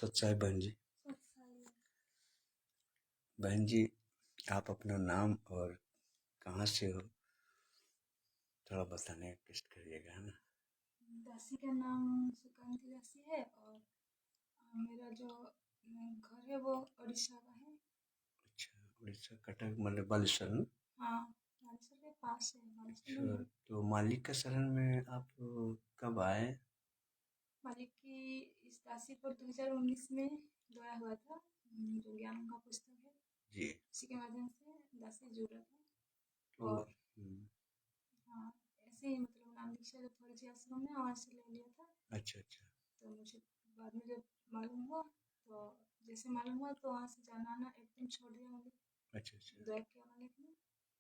सच्चाई बहन जी। सच्चाई। बहन जी, आप अपना नाम और कहाँ से हो थोड़ा बताने की कोशिश करिएगा, है ना। दासी का नाम सुकांती दासी है और मेरा जो घर है वो उड़ीसा का है। अच्छा, उड़ीसा कटक मतलब बालेश्वर ना। हाँ, बालेश्वर के पास है, बालेश्वर नहीं अच्छा, है। तो मालिक का शरण में आप कब आए? मालिक की इस दासी पर 2019 में गया हुआ था, जो ज्ञान का पुस्तक है जी। उसी के माध्यम से दासी जुड़ा था। तो और हाँ, ऐसे ही मतलब नाम दीक्षा जब फर्जी आश्रम में वहाँ से ले लिया था। अच्छा अच्छा तो मुझे बाद में जब मालूम हुआ तो जैसे मालूम हुआ तो वहाँ से जाना आना एकदम छोड़ दिया मालिक, अच्छा अच्छा। दया किया मालिक ने।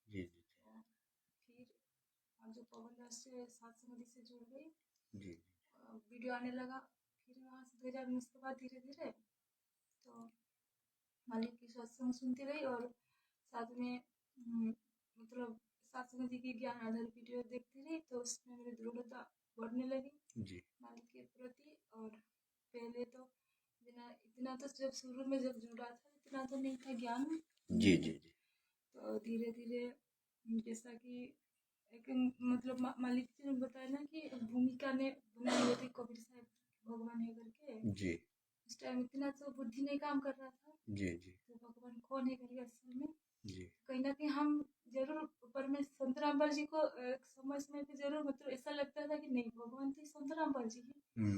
जी जी तो फिर जो पवन दास से सात संगति से जुड़ गई, जी जी वीडियो आने लगा। फिर वहाँ से 2019 के बाद धीरे धीरे तो मालिक की सत्संग सुनती रही और साथ में मतलब सात संगति की ज्ञान आधारित वीडियो देखती रही, तो उसमें मेरी दृढ़ता बढ़ने लगी जी मालिक के प्रति। और पहले तो इतना तो जब शुरू में जब जुड़ा था इतना तो नहीं था ज्ञान। जी जी जी तो धीरे धीरे जैसा कि एक मतलब मालिक जी ने बताया ना कि भूमिका ने बनाई होती कबीर साहब भगवान है करके। जी उस टाइम इतना तो बुद्धि नहीं काम कर रहा था, जी जी तो भगवान कौन है करके असल में जी कहीं ना कहीं हम जरूर ऊपर में संत रामपाल जी को समय समय पे जरूर मतलब ऐसा लगता था कि नहीं भगवान तो संत रामपाल जी है।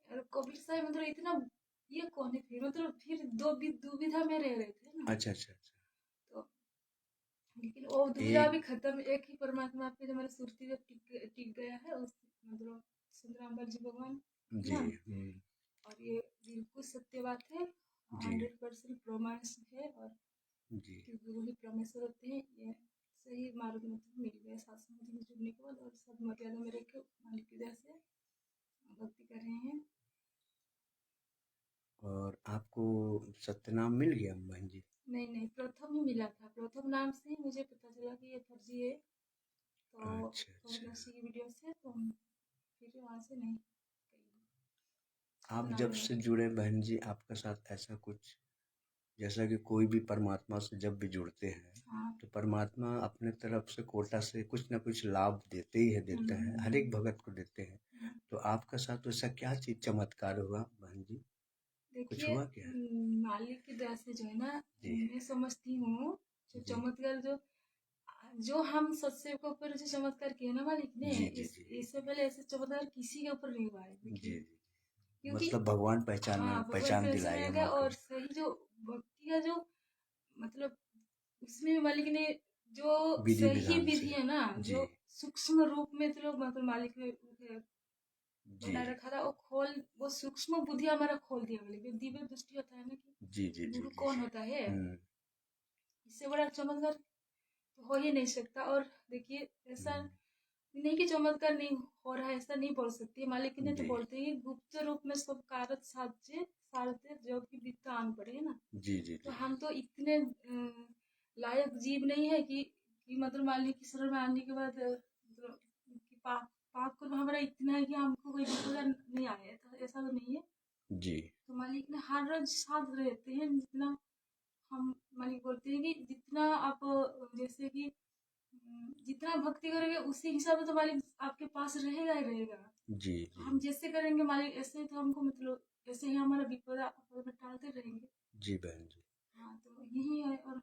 और कबीर साहब मतलब इतना ये कौन है फिर मतलब फिर दुविधा में रह रहे थे ना। अच्छा अच्छा अच्छा। तो लेकिन वो दुविधा भी एक खत्म, एक ही परमात्मा पे हमारी सुरती जब टिक गया है उस मतलब संत रामपाल जी भगवान है जी ना। और ये बिल्कुल सत्य बात है, जी 100% प्रमाण है। और जी कि गुरु ही परमेश्वर होते हैं, ये सही मार्ग मतलब मिल गया शास्त्र में जुड़ने के बाद। और सब मर्यादा में रह के मालिक की दया से भक्ति कर रहे हैं। और आपको सत्यनाम मिल गया बहन जी? नहीं नहीं, प्रथम ही मिला था, प्रथम नाम से ही मुझे पता चला कि ये फर्जी है। तो अच्छा अच्छा। पवन की वीडियो से तो फिर वहाँ से नहीं आप नाम जब मिला। से जुड़े बहन जी, आपके साथ ऐसा कुछ, जैसा कि कोई भी परमात्मा से जब भी जुड़ते हैं हाँ। तो परमात्मा अपने तरफ से कोटा से कुछ ना कुछ लाभ देते ही है, देता है, हर एक भगत को देते हैं। तो आपके साथ वैसा क्या चीज चमत्कार हुआ बहन जी? कुछ देखिए हुआ क्या? मालिक की दया से जो है ना, जी मैं समझती हूँ जो जी चमत्कार जो जो हम सत्य के ऊपर जो चमत्कार किए ना मालिक ने, जी जी जी इससे पहले ऐसे चमत्कार किसी के ऊपर नहीं हुआ है जी देखिए। जी। क्योंकि मतलब भगवान हाँ, भगवान पहचान पहचान दिलाए आ गए गया। मौके और पे। सही जो भक्ति का जो मतलब उसमें भी मालिक ने जो विधि सही विधान विधि से। है ना, जी जो सूक्ष्म रूप में तो मतलब मालिक ने जी बना रखा था, वो सूक्ष्म बुद्धि हमारा खोल दिया मालिक ने। दिव्य दृष्टि होता है ना जी जी कि जी गुरु जी। कौन होता है, हम्म इससे बड़ा चमत्कार तो हो ही नहीं सकता। और देखिए ऐसा हम्म, नहीं कि चमत्कार नहीं हो रहा है, ऐसा नहीं बोल सकती मालिक ने, तो जी बोलते हैं कि गुप्त रूप में सब कारज साध्य सारते जो कि वित्त आन पड़े है ना। जी जी तो जी हम तो इतने लायक जीव नहीं है कि मतलब मालिक की शरण में आने के बाद मतलब कि पाप पाप कर्म हमारा इतना है कि हमको कोई विपदा नहीं आया, तो ऐसा तो नहीं है। जी तो मालिक ने हर रोज साथ रहते हैं, जितना हम मालिक बोलते हैं कि जितना आप जैसे कि जितना भक्ति करोगे उसी हिसाब से तो मालिक आपके पास रहेगा ही रहेगा। जी तो जी हम जैसे करेंगे मालिक ऐसे तो हमको मतलब ऐसे ही हमारा विपदा आपद में टालते रहेंगे। जी बहन जी। हाँ, तो यही है। और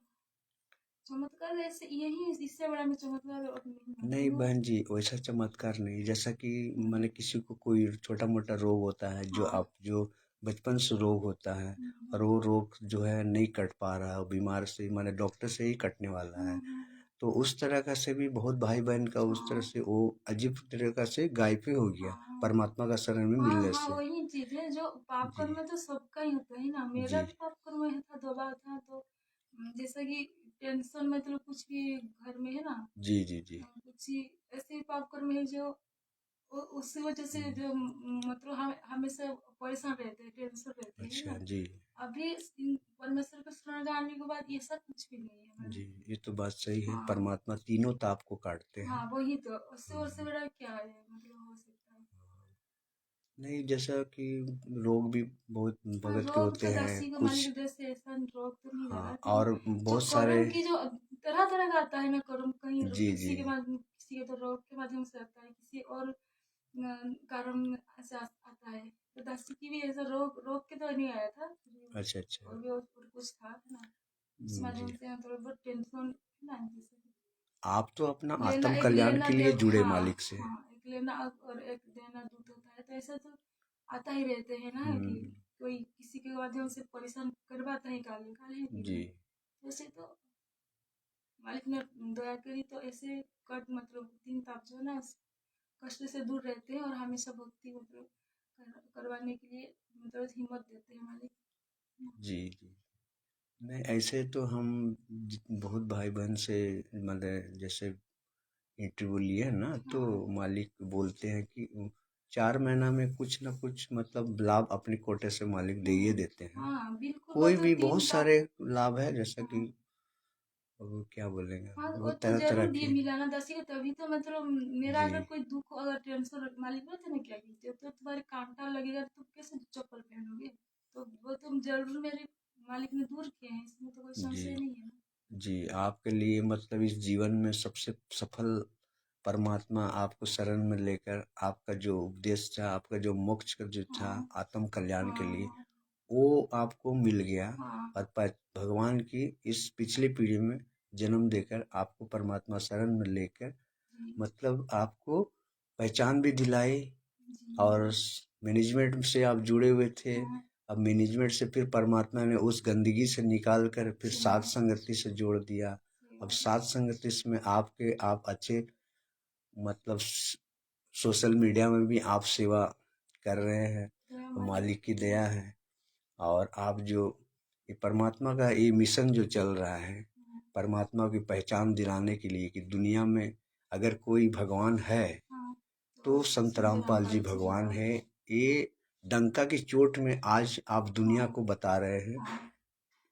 चमत्कार ऐसे यही, इससे बड़ा मैं चमत्कार और नहीं मानती नहीं हूँ। बहन जी, वैसा चमत्कार नहीं, जैसा कि हम्म, मैंने किसी को कोई छोटा मोटा रोग होता है, जो हाँ। आप जो बचपन से रोग होता है और वो रोग जो है नहीं कट पा रहा है, बीमार से मैंने डॉक्टर से ही कटने वाला है, तो उस तरह का से भी बहुत भाई बहन का उस तरह हाँ से वो अजीब तरीका से गायब ही हो गया हाँ परमात्मा का शरण में हाँ मिलने हाँ, से। वही चीज है जो पाप जी कर्म में तो सबका ही होता है ना। मेरा जी भी पाप कर्म है था, दबा था। तो जैसा कि टेंशन मतलब कुछ भी घर में है ना, जी जी जी। कुछ ही ऐसे पाप कर्म है जो उसी वजह से हम्म, जो मतलब हम हमेशा परेशान रहते हैं, टेंशन रहते हैं अच्छा ना। जी अभी परमेश्वर का शरण आने के बाद ये सब कुछ भी नहीं है हमारे जी। में। ये तो बात सही है, हाँ परमात्मा तीनों ताप को काटते हैं। हाँ, वही तो उससे और से हम्म, बड़ा क्या है मतलब हो सकता है। नहीं, जैसा कि लोग भी बहुत हाँ, भगत के रोग होते तो हैं दासी को कुछ। मालिक जैसे ऐसा रोग तो नहीं लगा, हाँ, लेकिन और जो बहुत सारे। कर्म की जो तरह तरह का आता है ना, कर्म कहीं जी जी किसी के माध्यम, किसी के तो रोग के माध्यम से आता है, किसी और कारण से आता है। तो दासी की भी ऐसा रोग रोग के तो नहीं आया था, अच्छा अच्छा। और भी और कुछ था है ना, इस माध्यम जी, से मतलब बहुत टेंशन है ना, जैसे आप तो अपना लेना, आत्म एक कल्याण लेना के लिए देव, जुड़े हाँ मालिक से। हाँ, एक लेना और एक देना दूत होता है, तो ऐसा तो आता ही रहते हैं ना, कि हम्म। कोई किसी के माध्यम से परेशान करवाता है, काले काले कि जी। नहीं। वैसे तो मालिक ने दया करी, तो ऐसे कट मतलब तीन ताप जो है ना, कष्ट से दूर रहते हैं, और हमेशा भक्ति मतलब करवाने के लिए मतलब हिम्मत देते हैं मालिक। जी जी। नहीं, ऐसे तो हम बहुत भाई बहन से मतलब जैसे इंटरव्यू लिए ना, तो हाँ मालिक बोलते हैं कि 4 महीना में कुछ ना कुछ मतलब लाभ अपने कोटे से मालिक दे ही देते हैं। हाँ बिल्कुल, वो कोई तो भी तीन बहुत ताप। सारे लाभ है, जैसा हाँ कि वो क्या बोलेंगे, हाँ, वो बहुत तो तरह तरह जरूर दिए के। मिला ना दसी को, तभी तो मतलब मेरा जी अगर कोई दुख अगर टेंशन मालिक बोलते ना क्या कीजिए, तो तुम्हारे कांटा लगेगा, तो तुम कैसे चप्पल पहनोगे, तो वो तुम जरूर मेरे मालिक ने दूर किए हैं, इसमें तो कोई जी। संशय नहीं है ना। जी, आपके लिए मतलब इस जीवन में सबसे सफल परमात्मा आपको शरण में लेकर आपका जो उपदेश था, आपका जो मोक्ष का जो था हाँ आत्म कल्याण के लिए, हाँ वो आपको मिल गया। हाँ और भगवान की इस पिछली पीढ़ी में जन्म देकर आपको परमात्मा शरण में लेकर जी मतलब आपको पहचान भी दिलाई। जी और मैनेजमेंट से आप जुड़े हुए थे। हाँ अब मैनेजमेंट से फिर परमात्मा ने उस गंदगी से निकाल कर फिर सात हाँ, संगति से जोड़ दिया। सही अब बात है। सात संगति में आप अच्छे मतलब सोशल मीडिया में भी आप सेवा कर रहे हैं, तो तो मालिक। मालिक की दया है। और आप जो ये परमात्मा का ये मिशन जो चल रहा है, हाँ परमात्मा की पहचान दिलाने के लिए कि दुनिया में अगर कोई भगवान है हाँ, तो तो संत संत रामपाल जी रामपाल जी भगवान भगवान है। है। ये डंका की चोट में आज आप दुनिया हाँ को बता रहे हैं। हाँ,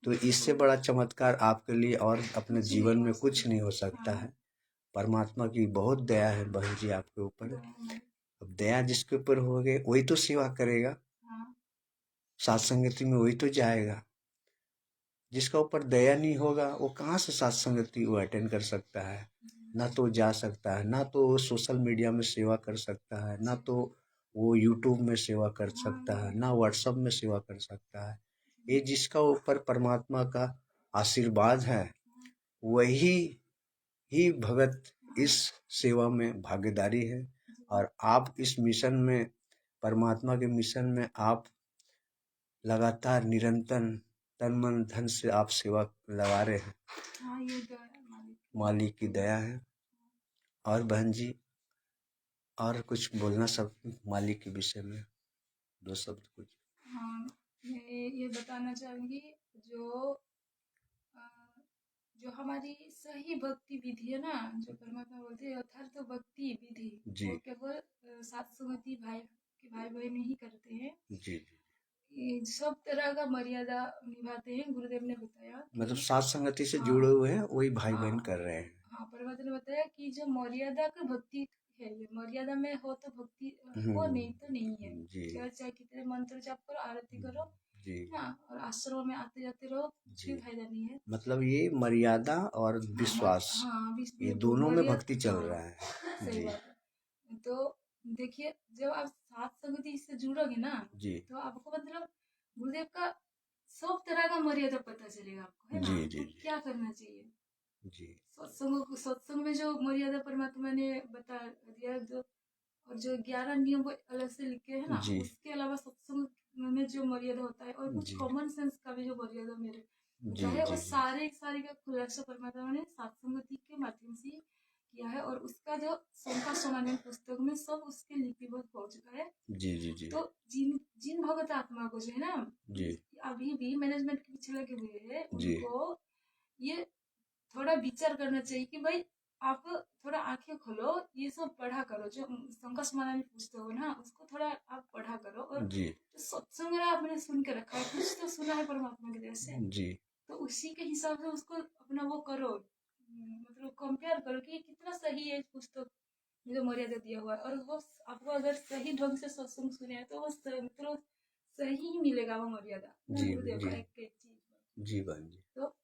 तो इससे बिल्कुल बड़ा चमत्कार आपके लिए और अपने कुछ नहीं जीवन हो में कुछ सकता। नहीं हो सकता हाँ, है। परमात्मा की बहुत दया है बहन जी आपके ऊपर। दया मालिक। अब दया जिसके ऊपर हो गए वही तो सेवा करेगा, हाँ सात संगति में वही तो जाएगा। जिसका ऊपर दया नहीं होगा वो कहाँ से सात संगति वो अटेंड कर सकता है। ना तो वो जा सकता है, ना तो वो सोशल मीडिया में सेवा कर सकता है, ना तो वो यूट्यूब में सेवा कर हाँ सकता है, मालिक। ना व्हाट्सएप में सेवा कर सकता है। ये जिसका ऊपर परमात्मा का आशीर्वाद है वही ही भगत इस सेवा में भागीदारी है। और आप इस मिशन में, परमात्मा के मिशन में आप लगातार निरंतर तन मन धन से आप सेवा लगा रहे हैं। हाँ, ये दया है मालिक की। मालिक की दया है। और बहन जी और कुछ बोलना सब मालिक के विषय में, दो शब्द कुछ। हाँ, मैं ये बताना चाहूंगी, जो अ, जो हमारी सही भक्ति विधि है ना, जो परमात्मा बोलते हैं यथार्थ भक्ति विधि, जी वो केवल सात संगति भाई के भाई बहन ही करते हैं। जी। ये सब तरह का मर्यादा निभाते हैं, गुरुदेव ने बताया मतलब कि सात संगति से हाँ जुड़े हुए हैं वही भाई हाँ बहन कर रहे हैं। हाँ, परमात्मा ने बताया कि जो मर्यादा का भक्ति है, ये मर्यादा में हो तो भक्ति हो, नहीं तो नहीं है। जी चाहे कितने मंत्र जाप करो, आरती करो, जी है ना, और आश्रम में आते जाते रहो, कुछ जी। भी फायदा नहीं है। मतलब ये मर्यादा और हाँ विश्वास, हाँ, ये बिल्कुल दोनों में भक्ति मर्यादा, चल हाँ रहा है। सही जी बात है। तो देखिए, जब आप सात संगति से जुड़ोगे ना, जी तो आपको मतलब गुरुदेव का सब तरह का मर्यादा पता चलेगा आपको, है ना, जी जी आपको क्या करना चाहिए। जी सत्संग में जो मर्यादा परमात्मा ने बता दिया, जो और जो 11 नियम वो अलग से लिखे हैं ना, जी उसके अलावा सत्संग में जो मर्यादा होता है, और कुछ जी कॉमन सेंस का भी जो मर्यादा मेरे होता जी है, वो जी जी सारे सारे का खुलासा परमात्मा ने सत्संगति के माध्यम से किया है, और उसका जो संका समानन पुस्तक में सब उसके लिपिबद्ध हो चुका है। जी जी जी तो जिन जिन भगत आत्मा को जो है ना, जी अभी भी मैनेजमेंट के पीछे लगे हुए हैं, जी उनको ये थोड़ा विचार करना चाहिए कि भाई, आप थोड़ा आंखें खोलो, ये सब पढ़ा करो, जो शंकर स्मरण पुस्तक हो ना, उसको थोड़ा आप पढ़ा करो, और जी जो सत्संग ना आपने सुन के रखा है, कुछ तो सुना है परमात्मा की तरफ से, जी तो उसी के हिसाब से उसको अपना वो करो, मतलब कंपेयर करो कि कितना सही है इस पुस्तक जो मर्यादा दिया हुआ है, और वो आपको अगर सही ढंग से सत्संग सुने हैं तो वो मतलब सही ही मिलेगा वो मर्यादा ना, जी गुरुदेव जी का एक एक चीज में। जी बहन जी। तो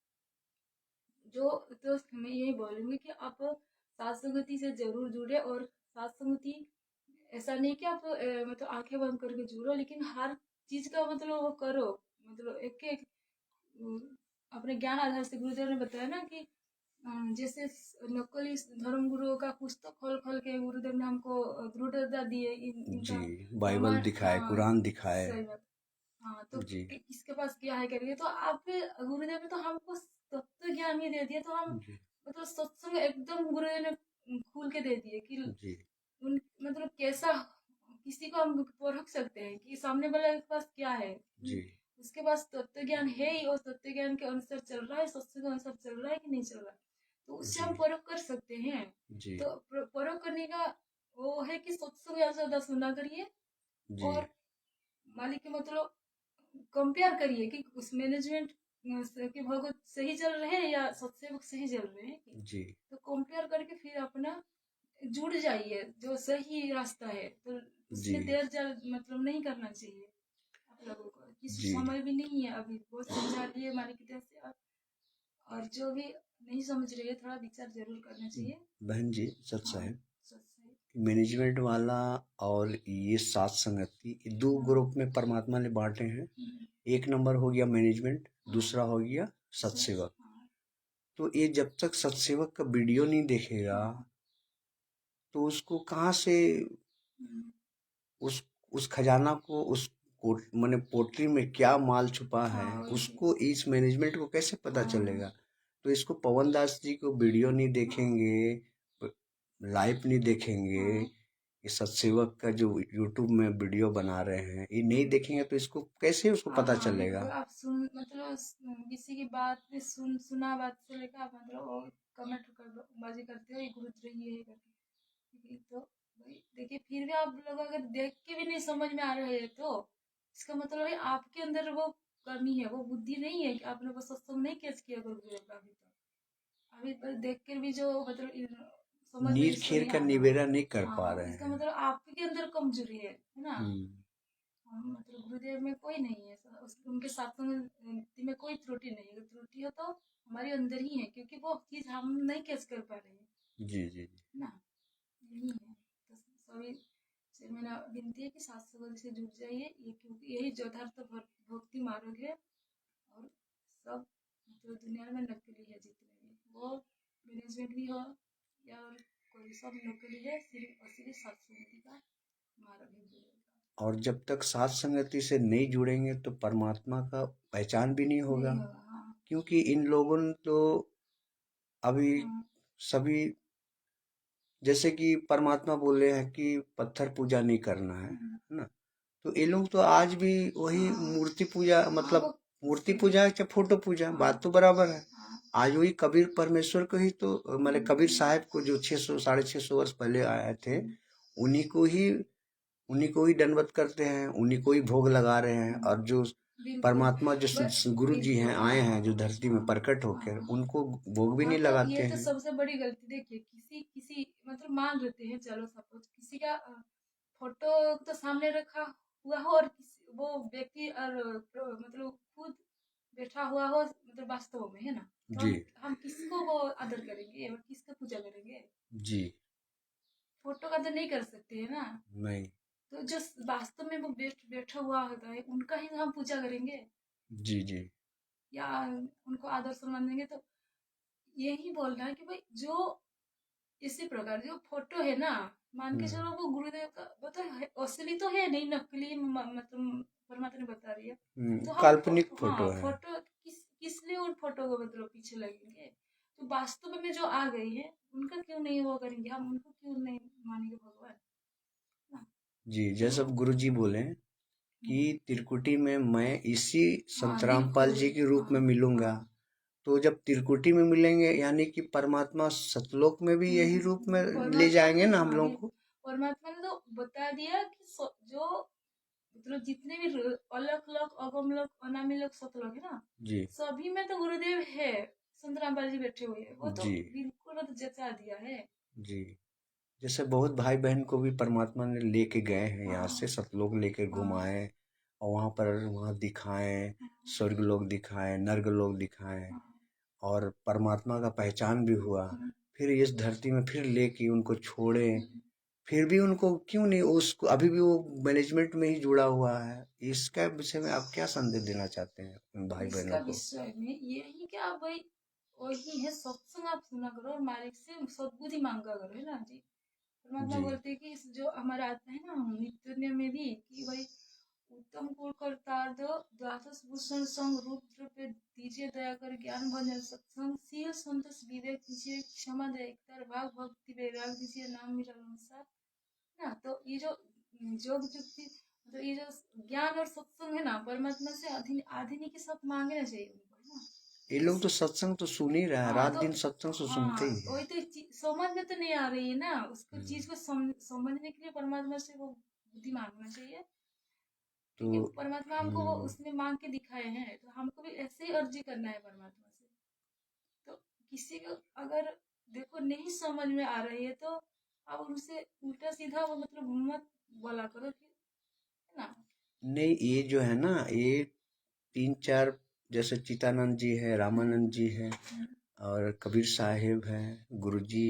जो तो मैं यही बोलूंगी कि आप साथ संगति से जरूर जुड़े, और साथ संगति ऐसा नहीं कि आप मतलब आंखें बंद करके जुड़ो, लेकिन हर चीज का मतलब वो करो, मतलब एक एक अपने ज्ञान आधार से। गुरुदेव ने बताया ना कि जैसे नकली धर्म गुरुओं का पुस्तक खोल खोल के गुरुदेव ने हमको दृढ़ता दी है जी, इनका। बाइबल दिखाए, हाँ, कुरान दिखाए। सही बात। हाँ, तो जी किसके पास क्या है करिए, तो आप गुरुदेव ने तो हमको तत्व ज्ञान ही दे दिया, तो हम जी मतलब सत्संग एकदम गुरुदेव ने खोल के दे दिए कि जी उन मतलब कैसा किसी को हम परख सकते हैं कि सामने वाले के पास क्या है, जी उसके पास तत्व ज्ञान है ही, और तत्व ज्ञान के अनुसार चल रहा है, सत्संग के अनुसार चल रहा है कि नहीं चल रहा है, तो उससे जी हम परख कर सकते हैं। जी तो परख करने का वो है कि सत्संग ज्यादा से ज्यादा सुना करिए, जी और मालिक के मतलब कंपेयर करिए कि उस मैनेजमेंट के भगत सही चल रहे हैं या सत्सेवक सही चल रहे हैं कि। जी तो कंपेयर करके फिर अपना जुड़ जाइए जो सही रास्ता है, तो जी उसमें देर जल मतलब नहीं करना चाहिए आप लोगों को, किसी जी समय भी नहीं है अभी, बहुत समझा लिए मालिक की तरफ से। और जो भी नहीं समझ रही है थोड़ा विचार जरूर करना चाहिए। बहन जी, सच हाँ, है। सच सही। मैनेजमेंट वाला और ये सात संगति, ये दो हाँ, ग्रुप में परमात्मा ने बांटे हैं। हम्म, एक नंबर हो गया मैनेजमेंट, हाँ, दूसरा हो गया सत्सेवक। हाँ, तो ये जब तक सत्सेवक का वीडियो नहीं देखेगा हाँ, तो उसको कहाँ से हम्म, उस उस खजाना को, उस माने पोटली में क्या माल छुपा है, हाँ, वही चीज। उसको इस मैनेजमेंट को कैसे पता हाँ, चलेगा। तो इसको पवन दास जी को वीडियो नहीं हाँ, देखेंगे, लाइव नहीं देखेंगे, हाँ, ये सत्सेवक का जो यूट्यूब में वीडियो बना रहे हैं ये नहीं देखेंगे तो इसको कैसे उसको हाँ, पता हाँ, चलेगा। बिल्कुल। आप सुन मतलब किसी की बात पे सुना बात से लेकर आप मतलब वो कमेंट कर बाजी करते हो, ये गुरुद्र ये है करके, ठीक है, तो भाई देखिए फिर भी आप लोग अगर देख के भी नहीं समझ में आ रहे हैं तो इसका मतलब है आपके अंदर वो कमी है, वो बुद्धि नहीं है कि आपने वो सत्संग नहीं कैच किया गुरुदेव का अभी तक। अभी बस देख कर भी जो मतलब समझ में नीर जिसको खीर नहीं का आ रहा। निवेरा नहीं कर पा हाँ, रहे इसका हैं। मतलब आपके अंदर कमजोरी है ना। हम्म। हम मतलब गुरुदेव में कोई नहीं है, उनके साथ में कोई त्रुटि नहीं है, अगर त्रुटि हो तो हमारे अंदर ही है, क्योंकि वो चीज हम नहीं कैच कर पा रहे हैं जी जी ना, यही है। तो सभी से मेरा विनती है कि शास्त्र से जुड़ जाइए, ये क्योंकि यही यथार्थ भक्ति मार्ग है। और सब मतलब दुनिया में नकली है, जितने भी वो मैनेजमेंट भी हो या और कोई, सब नकली है, सिर्फ असली सत्संग का मार्ग है गुरु का। और जब तक साथ संगति से नहीं जुड़ेंगे तो परमात्मा का पहचान भी नहीं होगा। नहीं होगा। हाँ, क्योंकि इन लोगों ने तो अभी हाँ, सभी, जैसे कि परमात्मा बोले हैं कि पत्थर पूजा नहीं करना हम्म, है ना। तो ये लोग तो आज भी वही हाँ, मूर्ति पूजा, हाँ, मतलब वो मूर्ति पूजा है चाहे फोटो पूजा, हाँ, बात तो बराबर है। हाँ, आज वही कबीर परमेश्वर को ही तो, मतलब कबीर हम्म, साहब को जो 600 650 वर्ष पहले आए थे, हम्म, उन्हीं को ही उन्हीं को ही दंडवत करते हैं, उन्हीं को ही भोग लगा रहे हैं। और जो बिल्कुल। परमात्मा जो गुरु जी हैं बिल्कुल। आए हैं जो धरती में हाँ, प्रकट होकर, हाँ, उनको भोग भी हाँ, नहीं तो लगाते ये तो हैं। सबसे बड़ी गलती देखिए, किसी किसी मतलब मान लेते हैं, चलो सपोज किसी का फोटो तो सामने रखा हुआ हो, और किसी वो व्यक्ति और मतलब खुद बैठा हुआ हो मतलब वास्तव में, है ना, तो जी हम किसको वो आदर करेंगे और किसका पूजा करेंगे। जी फोटो का तो नहीं कर सकते है ना। नहीं। तो जो वास्तव में वो बैठा हुआ होता है उनका ही हम पूजा करेंगे जी जी या उनको आदर सम्मान देंगे। तो यही बोल रहा है कि भाई जो इसी प्रकार जो फोटो है ना, मान के हम्म चलो वो गुरुदेव का वो तो असली तो है नहीं, नकली मतलब परमात्मा ने बता रही है। तो हम काल्पनिक हाँ फोटो है। फोटो किस लिए उन फोटो को मतलब पीछे लगेंगे, तो वास्तव में जो आ गई है उनका क्यों नहीं वो करेंगे, हम उनको क्यों नहीं मानेंगे भगवान ना। जी, जैसे तो अब गुरु जी बोले कि हम्म, त्रिकुटी में मैं इसी हाँ, संत रामपाल बिल्कुल। जी के रूप में हाँ, मिलूंगा। हाँ, तो जब त्रिकुटी में मिलेंगे यानी कि परमात्मा सतलोक में भी यही रूप में ले परमात्मा जाएंगे ने ना हम हाँ लोगों भी को। परमात्मा ने तो बता दिया कि जो मतलब जितने भी अलग लोक अगम लोक अनामी लोक सतलोक है ना, जी सभी में तो गुरुदेव है, सुंदर रामपाल जी बैठे हुए हैं, वो तो जी बिल्कुल तो जचा दिया है। जी। जैसे बहुत भाई बहन को भी परमात्मा ने लेके गए हैं, यहाँ से हाँ सतलोक लेके हाँ घुमाए और वहाँ दिखाएं, स्वर्ग लोग दिखाएं, नर्क लोग दिखाएं, हाँ और परमात्मा का पहचान भी हुआ। फिर इस धरती में फिर लेके उनको छोड़े, फिर भी उनको क्यों नहीं, उसको अभी भी वो मैनेजमेंट में ही जुड़ा हुआ है। इसका विषय में आप क्या संदेश देना चाहते हैं उन भाई इसका बहनों को? विषय में यही कि आप भाई वही है, सत्संग आप सुना करो और मालिक से सद्बुद्धि मांगा करो, है ना जी। परमात्मा जी बोलते हैं कि इस जो हमारा आत्मा है ना नित्य में भी कि भाई उत्तम कुल करतार्थ द्वादश भूषण संग रूप द्रव्य दीजिए दया कर ज्ञान भजन सत्संग शील संतोष विवेक दीजिए क्षमा दया एकता भाव भक्ति वैराग दीजिए नाम मेरा अनुसार ना। तो ये जो योग युक्ति मतलब ये जो ज्ञान और सत्संग है ना परमात्मा से आधिनी के साथ मांगना चाहिए उनको, है ना। ये लोग तो सत्संग तो सुन ही रहा है, हाँ रात तो दिन सत्संग तो सुनते ही है। वही तो समझ में तो नहीं आ रही है ना उसको, हम्म, चीज को समझने के लिए परमात्मा से वो बुद्धि मांगना चाहिए। तो क्योंकि परमात्मा हमको वो हम्म, उसने मांग के दिखाए हैं, तो हमको भी ऐसे ही अर्जी करना है परमात्मा से। तो किसी को अगर देखो नहीं समझ में आ रही है तो आप उनसे उल्टा सीधा वो मतलब मत बोला करो कि, है ना। नहीं ये जो है ना, ये तीन चार, जैसे चितानंद जी है, रामानंद जी है, हम्म, और कबीर साहिब है, गुरु जी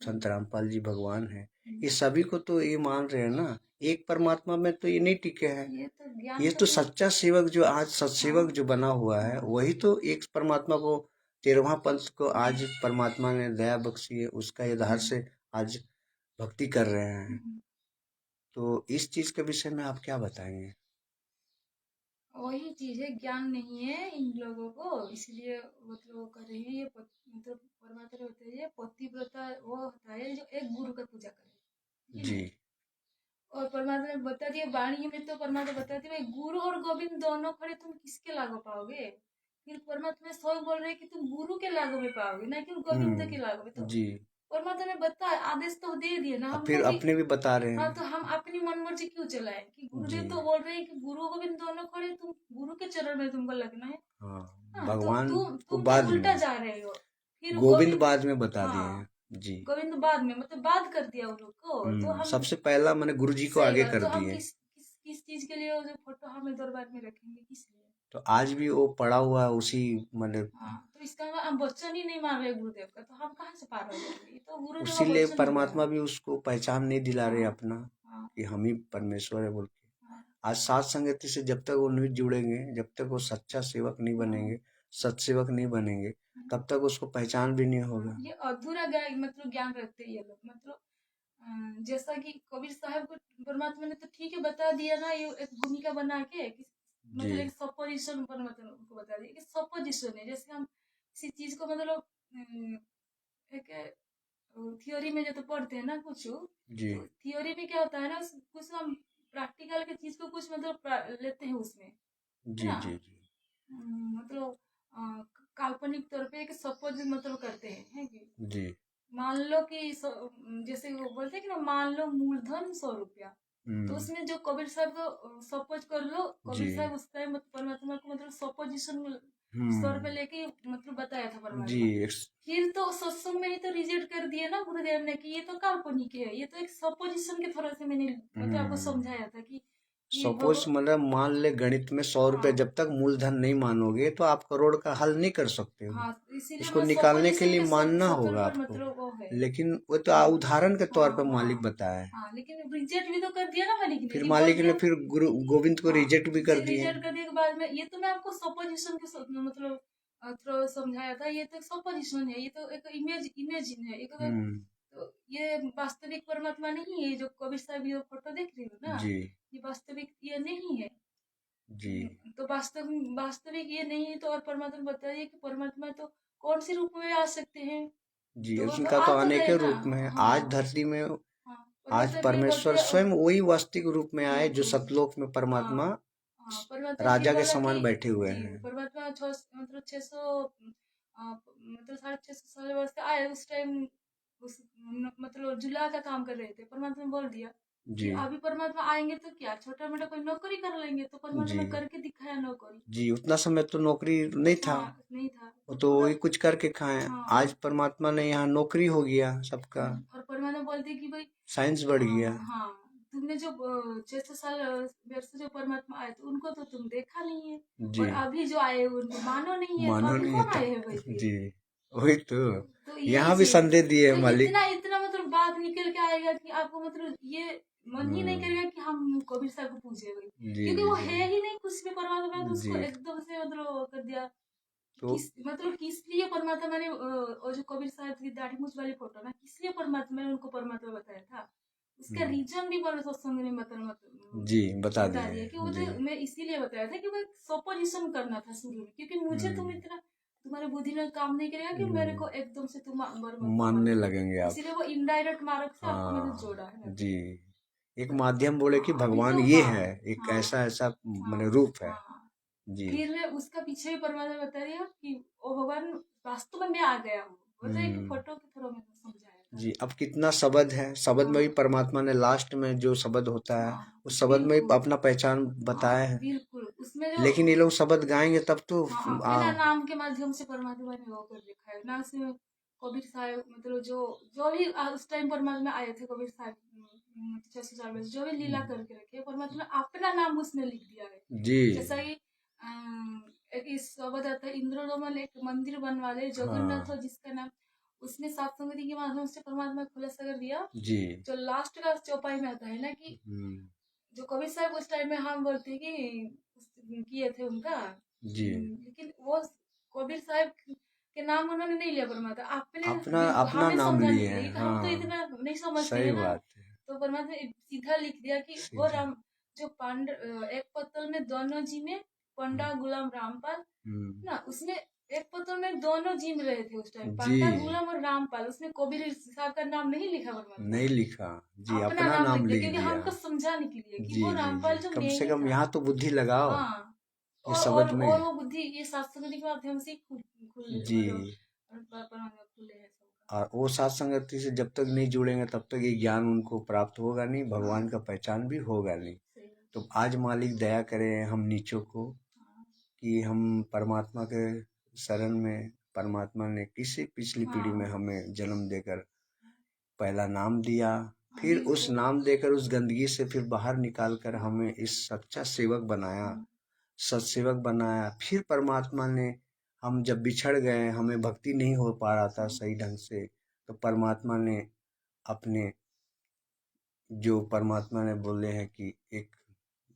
संत रामपाल जी भगवान है, हम्म। ये सभी को तो ये मान रहे हैं ना, एक परमात्मा में तो ये नहीं टिके हैं। ये तो ज्ञान ये का तो भी। सच्चा सेवक जो आज हाँ सत्सेवक जो बना हुआ है, हाँ वही तो एक परमात्मा को, 13वां पंथ को आज परमात्मा ने दया बख्शी है, उसका आधार से आज भक्ति कर रहे हैं। हम्म। तो इस चीज के विषय में आप क्या बताएंगे? वही चीज है, ज्ञान नहीं है इन लोगों को, इसलिए मतलब वो कर रही है ये मतलब परमात्मा होता है ये पतिव्रता वो होता है जो एक गुरु का पूजा करे, ठीक है जी ना। और परमात्मा ने बता दिया वाणी में, तो परमात्मा बता दिया भाई गुरु और गोविंद दोनों खड़े तुम किसके लागू पाओगे। फिर परमात्मा स्वयं बोल रहे हैं कि तुम गुरु के लागू में पाओगे ना कि गोविंद के लागू में। तो जी, परमात्मा ने बता आदेश तो दे दिए ना अब फिर हमको भी। अपने भी बता रहे हाँ हैं। तो हम अपनी मनमर्जी क्यों चलाए कि जी गुरुदेव तो बोल रहे हैं कि गुरु गोविंद दोनों खड़े, तुम गुरु के चरण में तुमको लगना है। हाँ, हाँ तो भगवान को तुम तो बाद उल्टा में, जा रहे हो। फिर गोविंद गोविंद, बाद में बता दिए हाँ हैं। जी गोविंद बाद में मतलब बात कर दिया उन लोग को, तो हम सबसे पहला मैंने गुरु जी को सही आगे बात, कर तो हम दिए। किस चीज के लिए वो जो फोटो हमें दरबार में रखेंगे किस लिए। तो आज भी वो पड़ा हुआ है उसी, मतलब हाँ तो इसका मतलब हम वचन ही नहीं मान रहे गुरुदेव का, तो हम कहाँ से पार हो जाएंगे, ये तो गुरुदेव का उसीलिए वचन हो गया। परमात्मा भी उसको पहचान नहीं दिला रहे हाँ अपना, हाँ कि हम ही परमेश्वर है बोल के। हाँ आज सात संगति से जब तक वो नहीं जुड़ेंगे, जब तक वो सच्चा सेवक नहीं हाँ बनेंगे, सत्सेवक नहीं बनेंगे, हाँ। तब तक उसको पहचान भी नहीं हाँ, होगा। ये अधूरा ज्ञान मतलब ज्ञान रखते हैं ये लोग, मतलब जैसा कि कबीर साहब को परमात्मा ने तो ठीक है बता दिया ना, ये एक भूमिका बना के कि जी मतलब एक सपोजिशन परमात्मा ने उनको बता दिया कि सपोजिशन है, जैसे हम किसी चीज को मतलब एक थियोरी में जो तो पढ़ते हैं ना कुछ, जी तो थियोरी में क्या होता है ना कुछ हम प्रैक्टिकल की चीज को कुछ मतलब लेते हैं उसमें, है जी ना। जी जी मतलब काल्पनिक तौर पे एक सपोज मतलब करते हैं कि जी मान लो कि जैसे वो बोलते हैं कि ना मान लो मूलधन 100 रुपया, तो हम्म, उसमें जो कबीर साहब को सपोज कर लो, जी कबीर साहब उस टाइम परमात्मा को मतलब सपोजिशन स्तर पे हम्म, लेके मतलब बताया था जी परमात्मा। फिर तो सत्संग में ही तो रिजेक्ट कर दिया ना गुरुदेव ने कि ये तो काल्पनिक है, ये तो एक सपोजिशन के थोड़ा से मैंने मतलब आपको हम्म, समझाया था कि सपोज मतलब मान ले गणित में 100 रुपए, हाँ जब तक मूलधन नहीं मानोगे तो आप करोड़ का हल नहीं कर सकते हो। हाँ इसीलिए उसको मैं निकालने के सपोजिशन लिए के मानना सतर होगा पर आपको। मतलब वो है। लेकिन वो तो हम्म, उदाहरण के तौर पर हाँ मालिक हाँ बताया है। हाँ, लेकिन रिजेक्ट भी तो कर दिया ना मालिक ने, फिर ये बोल मालिक ने दिया। फिर गुरु गोविंद को हाँ रिजेक्ट भी कर दिए। रिजेक्ट कर दिया के बाद में ये तो मैं आपको सपोजिशन के मतलब थ्रो समझाया था, ये तो सपोजिशन है, ये तो एक इमेजिन है, एक हम्म, तो ये वास्तविक परमात्मा नहीं है जो कबीर साहब ये फोटो देख रही हो ना, जी ये वास्तविक ये नहीं है। जी तो वास्तविक ये नहीं है, तो और परमात्मा बताइए कि परमात्मा तो कौन से रूप में आ सकते हैं। जी, तो वो तो उनका तो आ तो आने गए के ना। रूप में है आज हाँ धरती में। हाँ आज परमात्मा फिर परमेश्वर बोलते हैं स्वयं वही वास्तविक रूप में आए जो हम्म, सतलोक में हाँ परमात्मा हाँ परमात्मा फिर राजा के बोला कि समान बैठे हुए जी हैं। परमात्मा मतलब 600 मतलब 650 साल वर्ष से आए उस टाइम, उस मतलब जुला का काम कर रहे थे, परमात्मा ने बोल दिया कि जी अभी परमात्मा आएंगे तो क्या छोटा मोटा कोई नौकरी कर लेंगे, तो परमात्मा जी ने करके दिखाया नौकरी। जी। उतना समय तो नौकरी नहीं था, हाँ नहीं था वो तो तो पूरा। वही कुछ करके खाएं। हाँ आज परमात्मा ने यहाँ नौकरी हो गया सबका, और परमात्मा बोलते हैं कि भाई साइंस बढ़ गया। हाँ तुमने जो 600 साल वर्ष जो परमात्मा आए तो उनको तो तुम देखा नहीं है, जी, और अभी जो आए उनको मानो नहीं है, तो मानो अभी नहीं है कौन आए हैं भाई तो फिर। जी, वही तो। तो यही यहाँ भी चीज, संदेह दिए तो मालिक। इतना इतना मतलब बात निकल के आएगा कि आपको मतलब ये मन ही नहीं हम्म, करेगा कि हम कबीर साहब को पूछे भाई, जी क्योंकि जी वो जी है ही नहीं कुछ भी परमात्मा ने, तो जी। उसको एकदम से मतलब वो कर दिया। तो किस मतलब किस लिए परमात्मा ने वो जो कबीर साहब की दाढ़ी मूछ वाली फोटो ना, किस लिए परमात्मा ने उनको परमात्मा बताया था, उसका हम्म, रीजन भी बड़ा सत्संग ने जी बता बता दिए दिया कि वो जी। तो मैं इसीलिए बताया था कि वो सपोजिशन करना था शुरू में, क्योंकि मुझे तुम हम्म, इतना तुम्हारे बुद्धि में काम नहीं करेगा कि मेरे हम्म, को एकदम से तुम परमात्मा मान मानने लो। लगेंगे आप। इसीलिए वो इनडायरेक्ट मार्ग से आपको मैंने हाँ जोड़ा है। जी, एक माध्यम बोले कि अभी भगवान तो ये हाँ है, एक हाँ ऐसा ऐसा हाँ माने रूप है। हाँ। जी। फिर उसका पीछे भी परमात्मा बता दिया कि वो भगवान वास्तव में मैं आ गया हूँ, वो तो एक हम्म, फोटो के थ्रू मैंने समझाया था। जी। अब कितना शब्द है, शब्द में भी हाँ परमात्मा ने लास्ट में जो शब्द होता है, हाँ उस शब्द में भी बिल्कुल। अपना पहचान हाँ बताया है। बिल्कुल उसमें जो लेकिन ये लोग शब्द गाएंगे तब तो हाँ आ, अपना नाम के माध्यम से परमात्मा ने वो कर रखा है ना, उसमें कबीर साहब मतलब जो जो भी उस टाइम परमात्मा आए थे कबीर साहब 600 साल में जो भी लीला करके रखे परमात्मा ने अपना नाम उसमें लिख दिया है। जी। जैसा कि एक इस शब्द आता है, इंद्रलोमल एक मंदिर बनवाले जगन्नाथ हो हाँ जिसका नाम, उसमें सात संगति के माध्यम से परमात्मा ने खुलासा कर दिया। जी। जो लास्ट का चौपाई में आता है ना कि हम्म, जो कबीर साहब उस टाइम में हम बोलते हैं कि किए थे उनका, जी। लेकिन वो कबीर साहब के नाम उन्होंने नहीं लिया परमात्मा अपने अपना बिल्कुल अपना हमें नाम समझाने लिए के लिए, हैं, क्योंकि हम तो हाँ। इतना नहीं समझते सही हैं ना। बात है। तो परमात्मा ने सीधा लिख दिया कि वो सीधा। राम जो पांड एक पत्तल में दोनों जी में हम्म, पंडा गुलाम रामपाल हम्म, ना, उसमें एक पत्तल में दोनों जी में रहे थे उस टाइम, जी। पांडा गुलाम और रामपाल, उसमें कबीर साहब का नाम नहीं लिखा परमात्मा नहीं ने, लिखा। जी, अपना अपना नाम लिख नाम दिया लिख क्योंकि दिया। हमको समझाने के लिए कि जी वो जी जी, रामपाल जो कम मैं से ही कम था। यहाँ तो बुद्धि लगाओ हाँ इस और शब्द में। वो बुद्धि ये सत्संग के माध्यम से ही खुल जी। मतलब परमात्मा खुले है सबका। और वो सात संगति से जब तक नहीं जुड़ेंगे तब तक ये ज्ञान उनको प्राप्त होगा नहीं, हाँ भगवान का पहचान भी होगा नहीं। सही बात। तो आज मालिक दया करें हम नीचों को, हाँ कि हम परमात्मा के शरण में, परमात्मा ने किसी पिछली पीढ़ी में हाँ हमें जन्म देकर पहला नाम दिया, हाँ, फिर उस बिल्कुल। नाम देकर उस गंदगी से फिर बाहर निकाल कर हमें इस सच्चा सेवक बनाया, हम्म, सत्सेवक बनाया। फिर परमात्मा ने, हम जब बिछड़ गए, हमें भक्ति नहीं हो पा रहा था हाँ, सही ढंग से, तो परमात्मा ने अपने, जो परमात्मा ने बोले हैं कि एक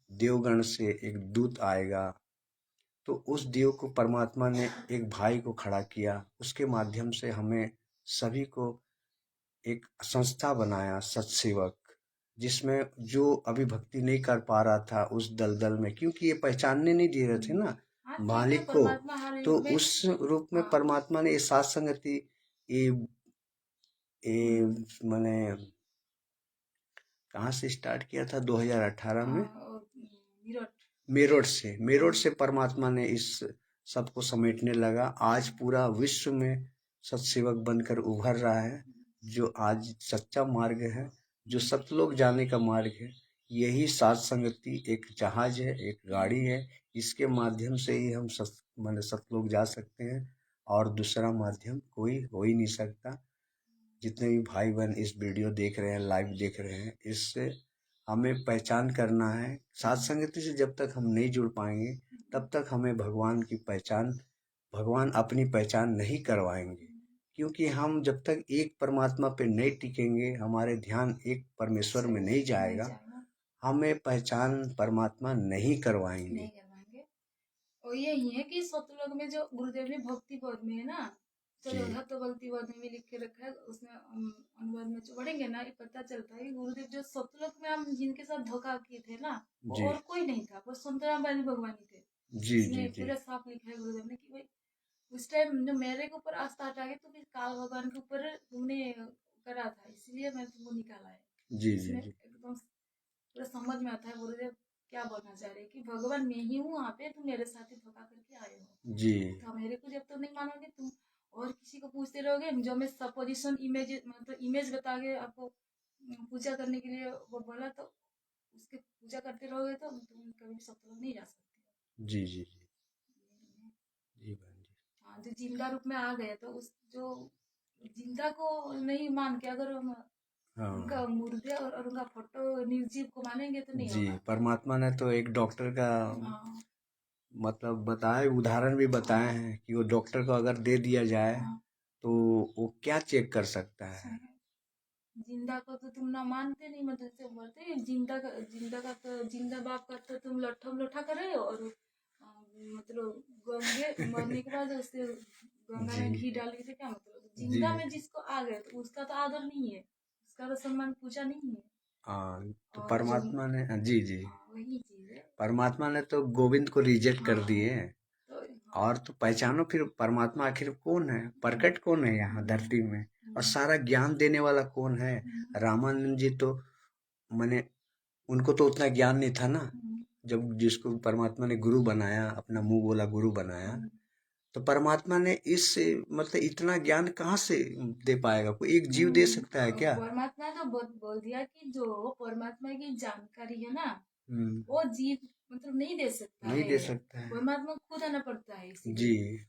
देवगण से एक दूत आएगा, तो उस देव को परमात्मा ने एक भाई को खड़ा किया, उसके माध्यम से हमें सभी को एक संस्था बनाया सत्सेवक, जिसमें जो अभी भक्ति नहीं कर पा रहा था उस दलदल में, क्योंकि ये पहचानने नहीं दे रहे थे हम्म। ना हाँ ठीक है मालिक को, परमात्मा हर तो युग में। उस रूप में हाँ परमात्मा ने ये सात संगति, ये ये मैंने कहाँ से स्टार्ट किया था, 2018 में और विराट। मेरठ हाँ से परमात्मा ने इस सबको समेटने लगा। आज पूरा विश्व में सत्सेवक बनकर उभर रहा है, जो आज सच्चा मार्ग है, जो सतलोक जाने का मार्ग है। यही सात संगति एक जहाज है, एक गाड़ी है, इसके माध्यम से ही हम माने सतलोक जा सकते हैं, और दूसरा माध्यम कोई हो ही नहीं सकता। जितने भी भाई बहन इस वीडियो देख रहे हैं, लाइव देख रहे हैं, इससे हमें पहचान करना है। सात संगति से जब तक हम नहीं जुड़ पाएंगे तब तक हमें भगवान की पहचान, भगवान अपनी पहचान नहीं करवाएंगे, क्योंकि हम जब तक एक परमात्मा पे नहीं टिकेंगे, हमारे ध्यान एक परमेश्वर में सही नहीं नहीं जाएगा, जाएगा, हमें पहचान परमात्मा नहीं करवाएंगे। नहीं करवाएंगे। और यही है कि सतलोक में जो गुरुदेव ने भक्ति पद में है ना, जी चलो तो भक्ति पद में भी लिख के रखा है, उसमें अनुवाद में जो पढ़ेंगे ना ये पता चलता है कि गुरुदेव जो सतलोक में हम जिनके साथ धोखा किए थे ना, वो जी और कोई नहीं था, वो संतराम बाली भगवान ही थे। जी जी इसमें जी पूरा साफ लिखा है गुरुदेव ने कि भाई उस टाइम जो मेरे के ऊपर आस्था हटा के तो फिर काल भगवान के ऊपर तुमने करा था, इसलिए मैं तुमको निकाला है। जी जी इसमें जी एकदम पूरा समझ में आता है गुरुदेव क्या बोलना चाह रहे हैं कि भगवान मैं ही हूँ वहाँ पे, तुम मेरे साथ ही धोखा करके आए हो, जी तो मेरे को जब तो नहीं मानोगे तुम और किसी को पूछते रहोगे जो मैं सपोजिशन इमेज मतलब इमेज बता के आपको पूजा करने के लिए वो बोला, तो उसकी पूजा करते रहोगे तो तुम कभी भी सत्संग नहीं जा सकते। जी जी जी जी बहन जी। हाँ, जो जिंदा रूप में आ गए तो उस जो जिंदा को नहीं मान के अगर हम उनका हाँ मुर्दे और उनका फोटो निर्जीव को मानेंगे तो नहीं जी, होगा। परमात्मा ने तो एक डॉक्टर का हाँ मतलब बताया, उदाहरण भी बताए हाँ हैं कि वो डॉक्टर को अगर दे दिया जाए हाँ, तो वो क्या चेक कर सकता है। सही। जिंदा को तो तुम ना मानते नहीं, मतलब से बोलते हैं, जिंदा का तो जिंदा बाप का तो तुम लट्ठम लोठा कर रहे हो, और मतलब गंगे मरने के बाद उससे गंगा जी में घी डाल के, तो क्या मतलब, तो जी जिंदा में जिसको आ गए तो उसका तो आदर नहीं है, उसका तो सम्मान पूजा नहीं है। हाँ, तो और जो परमात्मा ने जी जी, वही चीज है। परमात्मा ने तो गोविंद को रिजेक्ट कर हाँ दिए। तो हाँ। और तो पहचानो फिर परमात्मा आखिर कौन है, प्रकट कौन है यहाँ धरती में, और सारा ज्ञान देने वाला कौन है। रामानंद जी तो माने उनको तो उतना ज्ञान नहीं था ना, जब जिसको परमात्मा ने गुरु बनाया, अपना मुंह बोला गुरु बनाया, तो परमात्मा ने इस मतलब इतना ज्ञान कहाँ से दे पाएगा, कोई एक जीव दे सकता है क्या। परमात्मा तो बोल दिया कि जो परमात्मा की जानकारी है ना, हम्म, वो जीव मतलब नहीं दे सकता नहीं है। दे सकता है। परमात्मा को खुद आना पड़ता है जी, इसीलिए।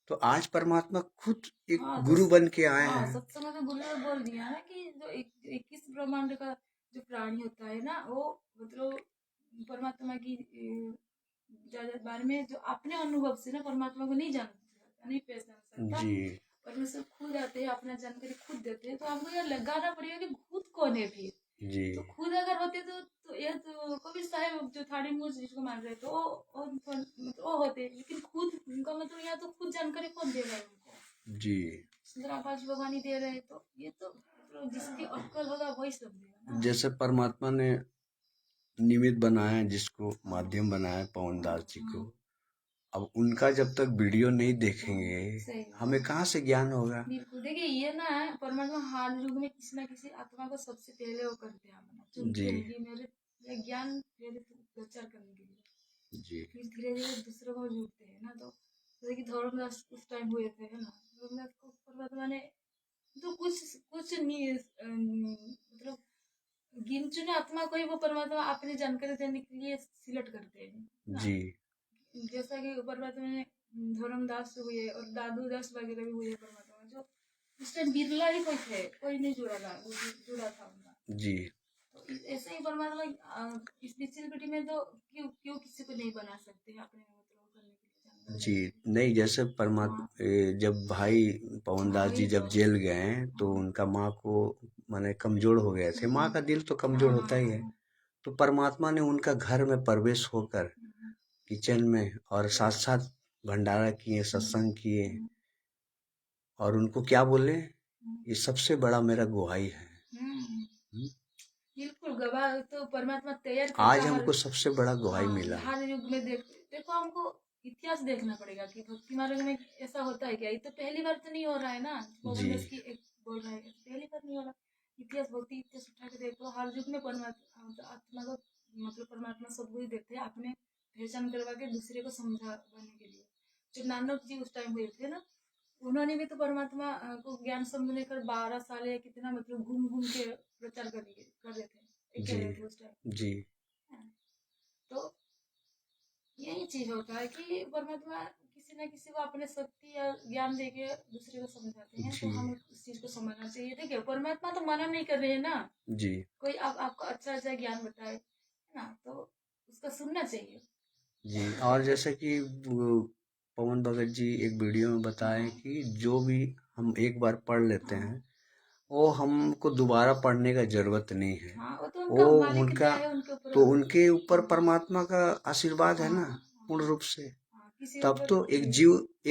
तो आज परमात्मा खुद एक हाँ तो गुरु बन के आए हाँ, हैं। सत्संग में तो गुरु ने बोल दिया ना कि जो 21 ब्रह्मांड का जो प्राणी होता है ना, वो मतलब परमात्मा की बारे में जो अपने अनुभव से ना परमात्मा को नहीं जान सकता, नहीं पहचान सकता। जी परमेश्वर खुद आते हैं, अपना जानकारी खुद देते हैं, तो हमको यह लगाना पड़ेगा कि खुद कौन है फिर। जी तो खुद अगर होते तो ये तो कबीर साहब जो थाड़ी मूल जिसको मान रहे, तो मतलब वो होते, लेकिन खुद उनका मतलब यहाँ तो खुद जानकारी कौन दे रहा है उनको, जी, सुंदर आकाश भगवान ही दे रहे हैं। तो ये तो मतलब जिसकी अक्कल होगा वही समझेगा ना। जैसे परमात्मा ने निमित्त बनाया है, जिसको हाँ माध्यम बनाया है पवन दास जी को, हाँ, अब उनका जब तक वीडियो नहीं देखेंगे सही बात। हमें कहाँ से ज्ञान होगा। बिल्कुल, देखिए ये ना है, परमात्मा हाल युग में किसी ना किसी आत्मा को सबसे पहले वो करते हैं, अपना चुनते जी हैं कि मेरे ये ज्ञान पहले तो प्रचार करने के लिए, जी फिर धीरे धीरे दूसरों को जुड़ते हैं ना। तो जैसे कि धर्मदास उस टाइम हुए थे है ना, धर्मदास को परमात्मा ने तो कुछ कुछ नहीं मतलब गिन चुने आत्मा को ही वो परमात्मा अपनी जानकारी देने के लिए सिलेक्ट करते हैं ना। जी जैसा कि परमात्मा ने धर्मदास हुए और दादू दास वगैरह भी हुए परमात्मा, जो उस टाइम बिरला ही कोई थे, कोई नहीं जुड़ा था, वो जुड़ा था उनका। जी तो ऐसे ही परमात्मा स्पिरिचुअलिटी में तो क्यों क्यों किसी को नहीं बना सकते अपने मतलब करने के लिए, जानकारी जी, देने के लिए। नहीं जैसे हाँ जब भाई पवन हाँ, दास जी वही जब तो। जेल गए तो हाँ उनका माँ को माने कमजोर हो गए थे, माँ का दिल तो कमजोर होता ही है। हाँ तो परमात्मा ने उनका घर में प्रवेश होकर किचन में और साथ साथ भंडारा किए, सत्संग किए, और उनको क्या बोले, ये सबसे बड़ा मेरा गुहाई है। हम्म, बिल्कुल, गवाह तो परमात्मा तैयार करता आज हर। हमको सबसे बड़ा गुहाई हाँ, मिला। हर युग में देखो हमको इतिहास देखना पड़ेगा कि भक्ति मार्ग में ऐसा होता है क्या। ये तो पहली बार तो नहीं हो रहा है ना, जी पवन दास की एक बोल रहा है, पहली बार नहीं हो रहा। इतिहास भक्ति इतिहास उठा के देखो, हर युग में परमात्मा मतलब आत्मा को मतलब परमात्मा सब कुछ देते हैं, अपने पहचान करवा के दूसरे को समझाने के लिए। जो नानक जी उस टाइम हुए थे ना, उन्होंने भी तो परमात्मा को ज्ञान समझ लेकर 12 साल या कितना मतलब घूम घूम के प्रचार कर रहे थे, कह जी रहे थे उस टाइम। जी तो यही चीज होता है कि परमात्मा किसी न किसी को अपने शक्ति या ज्ञान देके दूसरे को समझाते हैं, तो जी हमें उस चीज को समझना चाहिए। देखिए परमात्मा तो मना नहीं कर रहे हैं ना, जी कोई आपको अच्छा अच्छा ज्ञान बताए है ना, तो उसका सुनना चाहिए। जी, और जैसे कि पवन भगत जी एक वीडियो में बताए हाँ कि जो भी हम एक बार पढ़ लेते हाँ हैं वो हमको दोबारा पढ़ने का जरूरत नहीं है। हाँ, वो तो वो उनका मालिक की उनका दया है उनके ऊपर। तो उनके ऊपर हाँ परमात्मा का आशीर्वाद है हाँ ना, हाँ पूर्ण रूप से। हाँ, किसी तब ऊपर तो वही।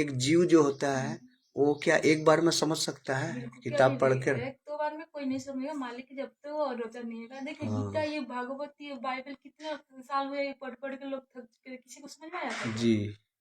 एक जीव जो होता है हम्म, वो क्या एक बार में समझ सकता है बिल्कुल कभी किताब भी पढ़कर। एक दो बार में कोई नहीं समझेगा, मालिक की जब तक वो रोचन नहीं होगा। देखिए गीता, हाँ ये भागवत, ये बाइबल कितने साल हुए ये पढ़ पढ़ के लोग थक के, किसी को समझ में आया था क्या। जी,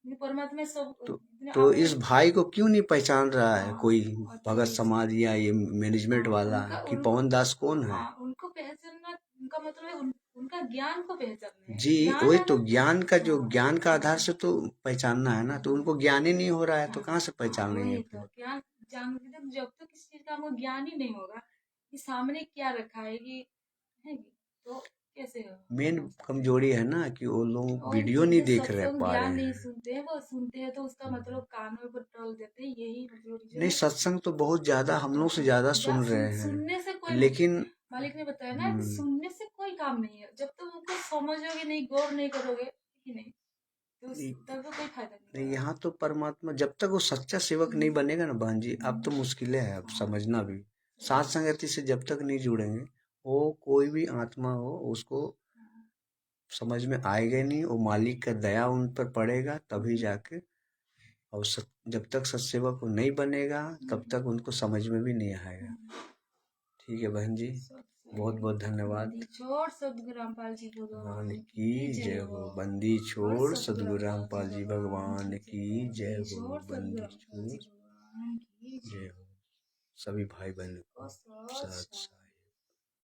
ये परमात्मा सब तो इतने तो आगे। इस भाई को क्यों नहीं पहचान रहा है हाँ कोई और तो भगत वही चीज। समाज या ये मैनेजमेंट हाँ वाला उनका कि उनको पवन दास कौन है। हाँ उनको पहचानना, उनका मतलब है उनका ज्ञान को पहचानना है, जी, ज्ञान वही तो अगर। ज्ञान का, जो हाँ ज्ञान का आधार हाँ से तो पहचानना है ना, तो हाँ उनको ज्ञान ही नहीं हो रहा है तो हाँ कहाँ से हाँ, पहचान लेंगे वही तो फिर। ज्ञान जान, जब तक किसी चीज का हमको ज्ञान ही नहीं होगा, कि सामने क्या रखा है कि है कि तो कैसे होगा मेन समझ। कमजोरी है ना कि वो लोग और वीडियो नहीं जो देख रहे सत्संग पा रहे ज्ञान नहीं हैं। सुनते हैं वो सुनते हैं तो उसका मतलब कानों पर टोल देते हैं, यही मतलब रीजन नहीं, है। सत्संग तो बहुत ज्यादा हम लोग से ज्यादा सुन रहे सुनने से हैं, कोई, लेकिन मालिक ने बताया ना कि सुनने से कोई काम नहीं है, जब तक उनको समझोगे नहीं, गौर नहीं करोगे कि नहीं, तो तब तो कोई फायदा नहीं नहीं, होगा। यहाँ तो परमात्मा जब तक वो सच्चा सेवक नहीं बनेगा ना बहन जी, अब तो मुश्किलें है, अब समझना भी। साथ संगति से जब तक नहीं जुड़ेंगे, वो कोई भी आत्मा हो उसको समझ में आएगा ही नहीं, वो मालिक का दया उन पर पड़ेगा तभी जाके। और जब तक सत्सेवक वो नहीं बनेगा तब तक उनको समझ में भी नहीं आएगा। ठीक है बहन जी, बहुत बहुत धन्यवाद। बंदी छोड़ सदगुरु रामपाल जी भगवान भगवान की जय हो। बंदी छोड़ सदगुरु सदगुरु रामपाल जी भगवान की जय हो। छोड़ सदगुरु बंदी रामपाल जी छोड़ भगवान की जय हो। सभी भाई बहनों को को साथ सच साथ